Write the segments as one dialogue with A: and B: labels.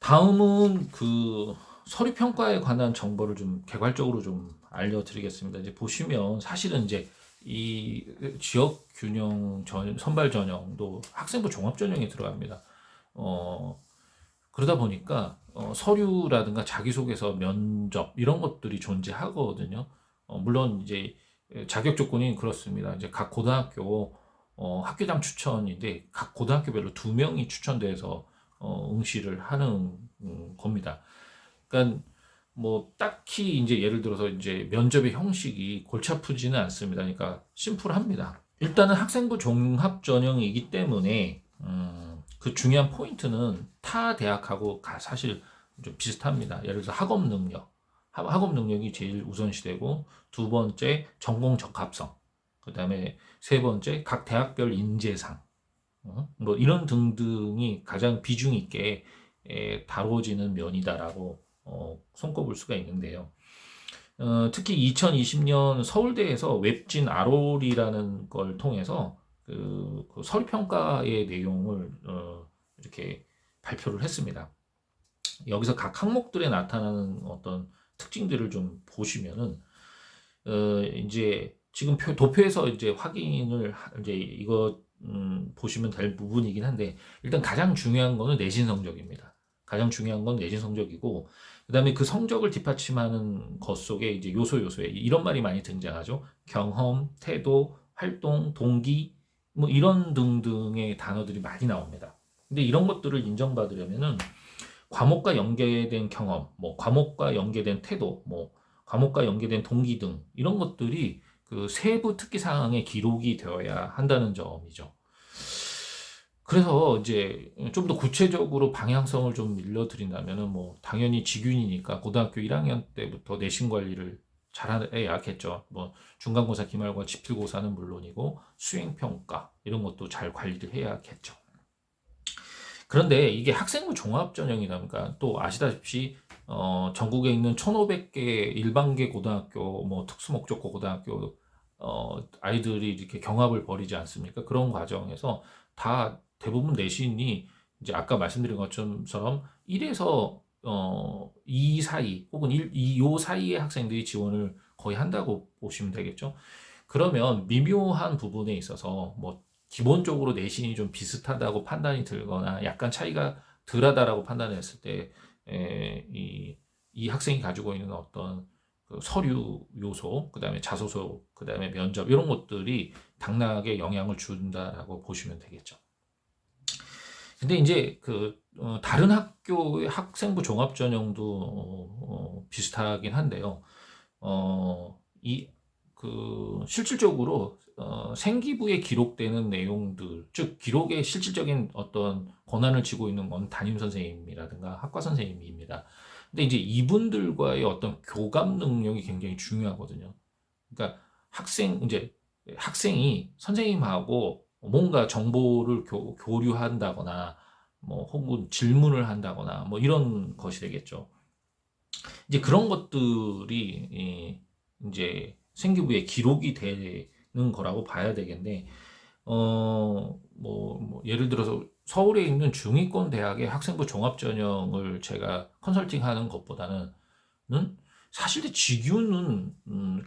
A: 다음은 그 서류 평가에 관한 정보를 좀 개괄적으로 좀 알려드리겠습니다. 이제 보시면 사실은 이제 이 지역 균형 선발 전형도 학생부 종합 전형에 들어갑니다. 어, 그러다 보니까 서류라든가 자기소개서, 면접 이런 것들이 존재하거든요. 물론 이제 자격 조건이 그렇습니다. 이제 각 고등학교 학교장 추천인데 각 고등학교별로 두 명이 추천돼서 응시를 하는 겁니다. 그러니까 뭐 딱히 이제 예를 들어서 이제 면접의 형식이 골치 아프지는 않습니다. 그러니까 심플합니다. 일단은 학생부 종합 전형이기 때문에 그 중요한 포인트는 타 대학하고 사실 좀 비슷합니다. 예를 들어서 학업 능력, 학업 능력이 제일 우선시되고 두 번째 전공 적합성, 그 다음에 세 번째 각 대학별 인재상, 뭐 이런 등등이 가장 비중 있게 다뤄지는 면이다라고 손꼽을 수가 있는데요. 특히 2020년 서울대에서 웹진 아롤이라는 걸 통해서 그 서류평가의 내용을 이렇게 발표를 했습니다. 여기서 각 항목들에 나타나는 어떤 특징들을 좀 보시면은 이제 지금 도표에서 이제 확인을 이제 이거 보시면 될 부분이긴 한데 일단 가장 중요한 거는 내신 성적입니다. 가장 중요한 건 내신 성적이고 그다음에 그 성적을 뒷받침하는 것 속에 이제 요소에 이런 말이 많이 등장하죠. 경험, 태도, 활동, 동기 뭐 이런 등등의 단어들이 많이 나옵니다. 근데 이런 것들을 인정받으려면은 과목과 연계된 경험, 뭐 과목과 연계된 태도, 뭐 과목과 연계된 동기 등 이런 것들이 그 세부 특기 사항에 기록이 되어야 한다는 점이죠. 그래서 이제 좀 더 구체적으로 방향성을 좀 일러드린다면은 뭐 당연히 직윤이니까 고등학교 1학년 때부터 내신 관리를 잘해야겠죠. 뭐 중간고사, 기말고사, 지필고사는 물론이고 수행평가 이런 것도 잘 관리를 해야겠죠. 그런데 이게 학생부 종합전형이다 보니까 또 아시다시피 전국에 있는 1,500개 일반계 고등학교, 뭐 특수목적고 고등학교 아이들이 이렇게 경합을 벌이지 않습니까? 그런 과정에서 다 대부분 내신이 이제 아까 말씀드린 것처럼 1에서 2 사이 혹은 요 사이의 학생들이 지원을 거의 한다고 보시면 되겠죠. 그러면 미묘한 부분에 있어서 뭐 기본적으로 내신이 좀 비슷하다고 판단이 들거나 약간 차이가 덜하다라고 판단했을 때, 이 학생이 가지고 있는 어떤 그 서류 요소, 그 다음에 자소서, 그 다음에 면접, 이런 것들이 당락에 영향을 준다라고 보시면 되겠죠. 근데 이제 다른 학교의 학생부 종합 전형도 비슷하긴 한데요. 이 실질적으로 생기부에 기록되는 내용들, 즉 기록에 실질적인 어떤 권한을 쥐고 있는 건 담임 선생님이라든가 학과 선생님입니다. 근데 이제 이분들과의 어떤 교감 능력이 굉장히 중요하거든요. 그러니까 학생이 선생님하고 뭔가 정보를 교류한다거나 뭐 혹은 질문을 한다거나 뭐 이런 것이 되겠죠. 이제 그런 것들이 이제 생기부에 기록이 되는 거라고 봐야 되겠는데 뭐 예를 들어서 서울에 있는 중위권 대학의 학생부 종합전형을 제가 컨설팅하는 것보다는 사실 직유는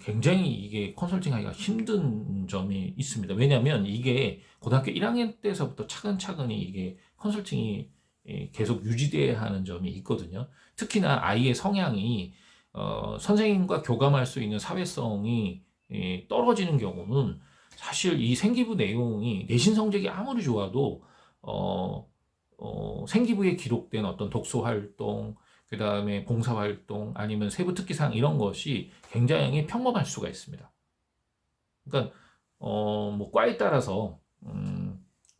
A: 굉장히 이게 컨설팅하기가 힘든 점이 있습니다. 왜냐하면 이게 고등학교 1학년 때서부터 차근차근히 이게 컨설팅이 계속 유지돼야 하는 점이 있거든요. 특히나 아이의 성향이 선생님과 교감할 수 있는 사회성이 떨어지는 경우는 사실 이 생기부 내용이 내신 성적이 아무리 좋아도 생기부에 기록된 어떤 독서 활동, 그 다음에 봉사활동 아니면 세부 특기사항 이런 것이 굉장히 평범할 수가 있습니다. 그러니까 뭐 과에 따라서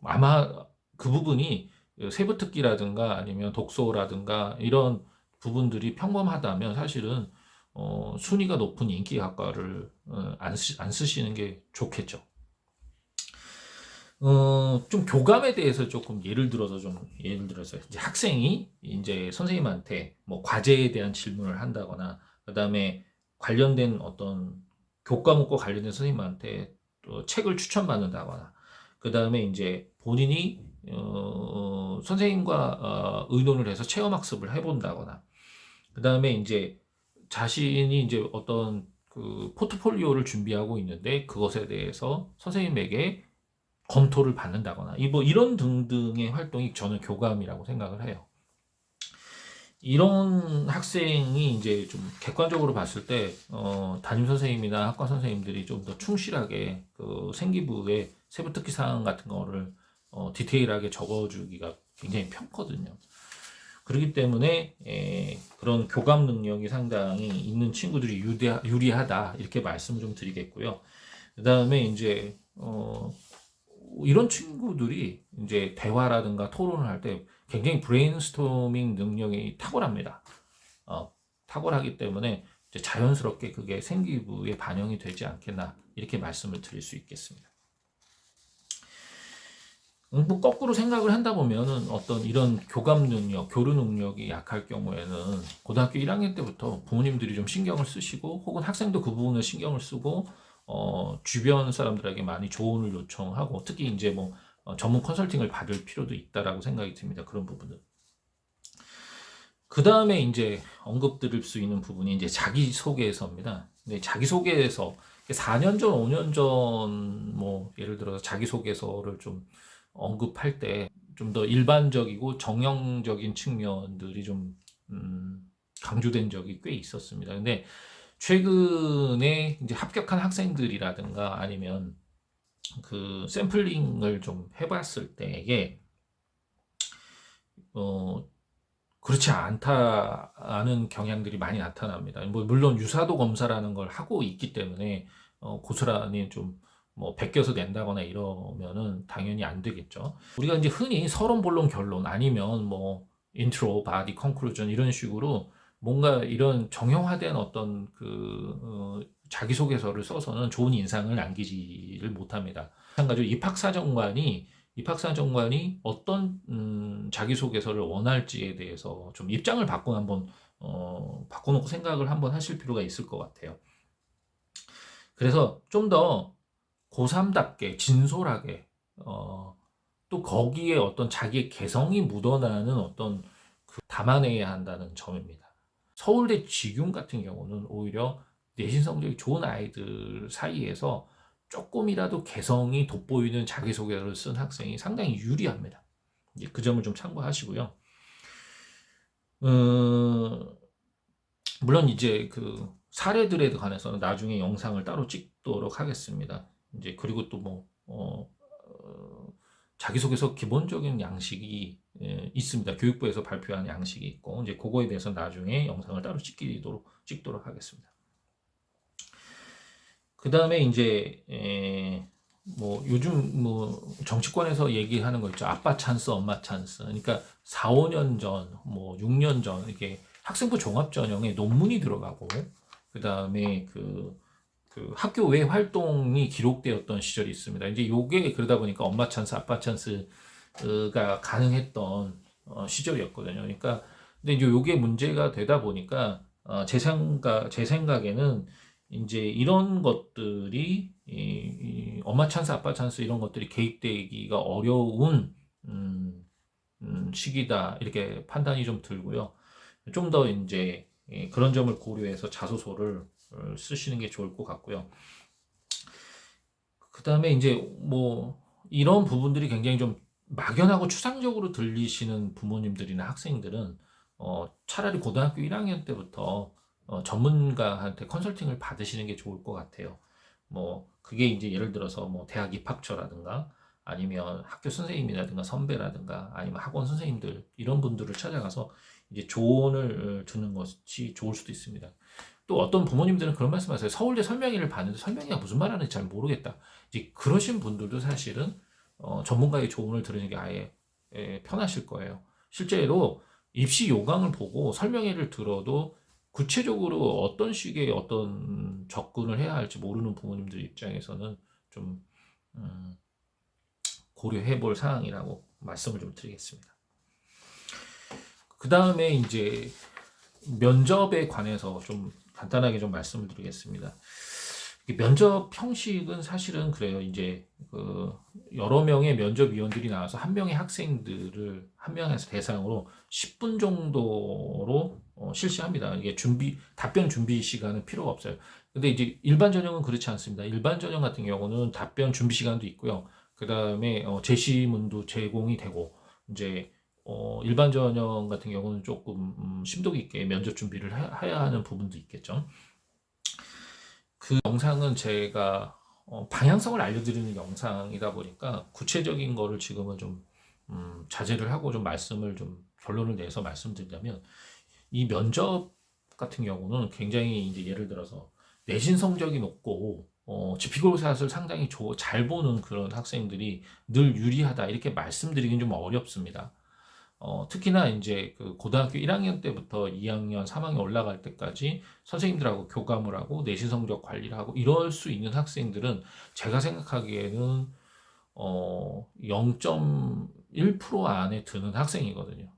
A: 아마 그 부분이 세부 특기라든가 아니면 독서라든가 이런 부분들이 평범하다면 사실은 순위가 높은 인기학과를 안 쓰시는 게 좋겠죠. 좀 교감에 대해서 조금 예를 들어서 이제 학생이 이제 선생님한테 뭐 과제에 대한 질문을 한다거나 그다음에 관련된 어떤 교과목과 관련된 선생님한테 또 책을 추천받는다거나 그 다음에 이제 본인이 선생님과 의논을 해서 체험학습을 해본다거나, 그 다음에 이제 자신이 이제 어떤 그 포트폴리오를 준비하고 있는데 그것에 대해서 선생님에게 검토를 받는다거나 뭐 이런 등등의 활동이 저는 교감이라고 생각을 해요. 이런 학생이 이제 좀 객관적으로 봤을 때 담임 선생님이나 학과 선생님들이 좀 더 충실하게 그 생기부의 세부 특기 사항 같은 거를 디테일하게 적어주기가 굉장히 편거든요. 그렇기 때문에 그런 교감 능력이 상당히 있는 친구들이 유리하다 이렇게 말씀을 좀 드리겠고요. 그 다음에 이제 이런 친구들이 이제 대화라든가 토론을 할 때 굉장히 브레인스토밍 능력이 탁월합니다. 탁월하기 때문에 이제 자연스럽게 그게 생기부에 반영이 되지 않겠나 이렇게 말씀을 드릴 수 있겠습니다. 뭐 거꾸로 생각을 한다 보면은 어떤 이런 교감 능력, 교류 능력이 약할 경우에는 고등학교 1학년 때부터 부모님들이 좀 신경을 쓰시고 혹은 학생도 그 부분을 신경을 쓰고 주변 사람들에게 많이 조언을 요청하고 특히 이제 뭐 전문 컨설팅을 받을 필요도 있다라고 생각이 듭니다. 그런 부분은. 그 다음에 이제 언급드릴 수 있는 부분이 이제 자기소개서입니다. 근데 자기소개서 4년 전, 5년 전 뭐 예를 들어서 자기소개서를 좀 언급할 때 좀 더 일반적이고 정형적인 측면들이 좀 강조된 적이 꽤 있었습니다. 근데 최근에 이제 합격한 학생들이라든가 아니면 그 샘플링을 좀 해봤을 때에 그렇지 않다는 경향들이 많이 나타납니다. 뭐 물론 유사도 검사라는 걸 하고 있기 때문에 고스란히 좀 뭐 베껴서 낸다거나 이러면은 당연히 안 되겠죠. 우리가 이제 흔히 서론, 본론, 결론 아니면 뭐 인트로, 바디, 컨클루전 이런 식으로 뭔가 이런 정형화된 어떤 그 자기소개서를 써서는 좋은 인상을 남기지를 못합니다. 마찬가지로 입학사정관이 어떤 자기소개서를 원할지에 대해서 좀 입장을 바꿔놓고 생각을 한번 하실 필요가 있을 것 같아요. 그래서 좀 더 고3답게 진솔하게 또 거기에 어떤 자기의 개성이 묻어나는 어떤 담아내야 한다는 점입니다. 서울대 직윤 같은 경우는 오히려 내신 성적이 좋은 아이들 사이에서 조금이라도 개성이 돋보이는 자기소개서를 쓴 학생이 상당히 유리합니다. 이제 그 점을 좀 참고하시고요. 물론 이제 그 사례들에 관해서는 나중에 영상을 따로 찍도록 하겠습니다. 이제 그리고 또 뭐 자기소개서 기본적인 양식이 있습니다. 교육부에서 발표한 양식이 있고 이제 그거에 대해서 나중에 영상을 따로 찍도록 하겠습니다. 그 다음에 이제 뭐 요즘 뭐 정치권에서 얘기하는 거 있죠. 아빠 찬스, 엄마 찬스. 그러니까 4, 5년 전, 뭐 6년 전 이게 학생부 종합전형에 논문이 들어가고 그 다음에 그 학교 외 활동이 기록되었던 시절이 있습니다. 이제 요게 그러다 보니까 엄마 찬스, 아빠 찬스가 가능했던 시절이었거든요. 그러니까 근데 이제 요게 문제가 되다 보니까 제 생각에는 이제 이런 것들이 이 엄마 찬스, 아빠 찬스 이런 것들이 개입되기가 어려운 시기다 이렇게 판단이 좀 들고요. 좀 더 이제 그런 점을 고려해서 자소서를 쓰시는 게 좋을 것 같고요. 그 다음에 이제 뭐 이런 부분들이 굉장히 좀 막연하고 추상적으로 들리시는 부모님들이나 학생들은 차라리 고등학교 1학년 때부터 전문가한테 컨설팅을 받으시는 게 좋을 것 같아요. 뭐 그게 이제 예를 들어서 뭐 대학 입학처라든가 아니면 학교 선생님이라든가 선배라든가 아니면 학원 선생님들 이런 분들을 찾아가서 이제 조언을 듣는 것이 좋을 수도 있습니다. 또 어떤 부모님들은 그런 말씀하세요. 서울대 설명회를 봤는데 설명회가 무슨 말하는지 잘 모르겠다. 이제 그러신 분들도 사실은 전문가의 조언을 들으는 게 아예 편하실 거예요. 실제로 입시 요강을 보고 설명회를 들어도 구체적으로 어떤 식의 어떤 접근을 해야 할지 모르는 부모님들 입장에서는 좀 고려해 볼 사항이라고 말씀을 좀 드리겠습니다. 그 다음에 이제 면접에 관해서 좀 간단하게 좀 말씀을 드리겠습니다. 면접 형식은 사실은 그래요. 이제 여러 명의 면접위원들이 나와서 한 명의 학생들을 한 명에서 대상으로 10분 정도로 실시합니다. 이게 답변 준비 시간은 필요가 없어요. 근데 이제 일반 전형은 그렇지 않습니다. 일반 전형 같은 경우는 답변 준비 시간도 있고요. 그 다음에 제시문도 제공이 되고, 이제 일반 전형 같은 경우는 조금 심도 깊게 면접 준비를 해야 하는 부분도 있겠죠. 그 영상은 제가 방향성을 알려드리는 영상이다 보니까 구체적인 거를 지금은 좀 자제를 하고 좀 말씀을 좀 결론을 내서 말씀드리자면, 이 면접 같은 경우는 굉장히 이제 예를 들어서 내신 성적이 높고 지피고사를 상당히 잘 보는 그런 학생들이 늘 유리하다 이렇게 말씀드리긴 좀 어렵습니다. 특히나 이제 그 고등학교 1학년 때부터 2학년, 3학년 올라갈 때까지 선생님들하고 교감을 하고 내신 성적 관리를 하고 이럴 수 있는 학생들은 제가 생각하기에는 0.1% 안에 드는 학생이거든요.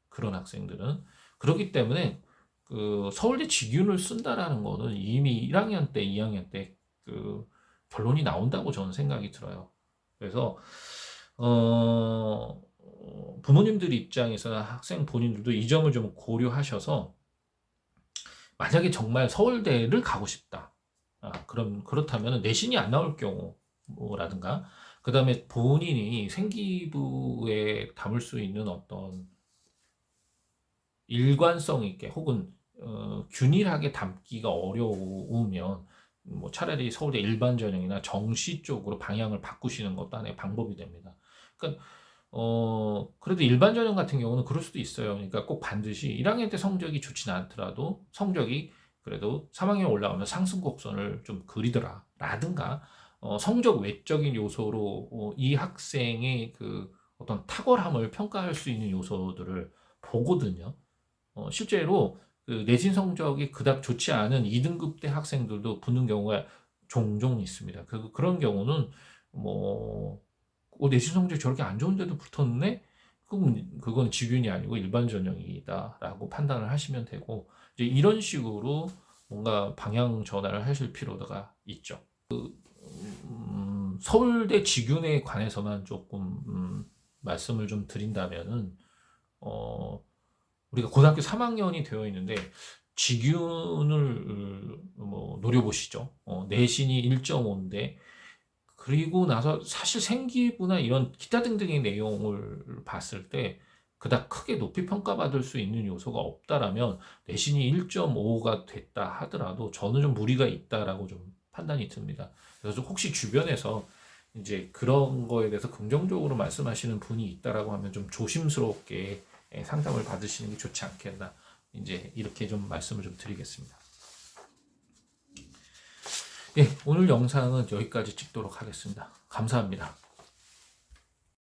A: 그런 학생들은. 그렇기 때문에 그 서울대 직윤을 쓴다라는 거는 이미 1학년 때, 2학년 때 그 결론이 나온다고 저는 생각이 들어요. 그래서 부모님들 입장에서는 학생 본인들도 이 점을 좀 고려하셔서, 만약에 정말 서울대를 가고 싶다. 그렇다면 내신이 안 나올 경우라든가, 그 다음에 본인이 생기부에 담을 수 있는 어떤 일관성 있게 혹은 균일하게 담기가 어려우면 뭐 차라리 서울대 일반 전형이나 정시 쪽으로 방향을 바꾸시는 것도 하나의 방법이 됩니다. 그러니까 그래도 일반 전형 같은 경우는 그럴 수도 있어요. 그러니까 꼭 반드시 1학년 때 성적이 좋지는 않더라도 성적이 그래도 3학년 올라가면 상승 곡선을 좀 그리더라 라든가, 성적 외적인 요소로 이 학생의 그 어떤 탁월함을 평가할 수 있는 요소들을 보거든요. 실제로 그 내신 성적이 그닥 좋지 않은 2등급대 학생들도 붙는 경우가 종종 있습니다. 그런 경우는 뭐 내신 성적이 저렇게 안 좋은데도 붙었네? 그건 직윤이 아니고 일반 전형이다라고 판단을 하시면 되고, 이제 이런 식으로 뭔가 방향 전환을 하실 필요가 있죠. 서울대 직윤에 관해서만 조금 말씀을 좀 드린다면은, 우리가 고등학교 3학년이 되어 있는데 직윤을 뭐 노려보시죠. 내신이 1.5인데 그리고 나서 사실 생기부나 이런 기타 등등의 내용을 봤을 때 그닥 크게 높이 평가받을 수 있는 요소가 없다라면 내신이 1.5가 됐다 하더라도 저는 좀 무리가 있다라고 좀 판단이 듭니다. 그래서 혹시 주변에서 이제 그런 거에 대해서 긍정적으로 말씀하시는 분이 있다라고 하면 좀 조심스럽게 상담을 받으시는 게 좋지 않겠나, 이제 이렇게 좀 말씀을 좀 드리겠습니다. 예, 오늘 영상은 여기까지 찍도록 하겠습니다. 감사합니다.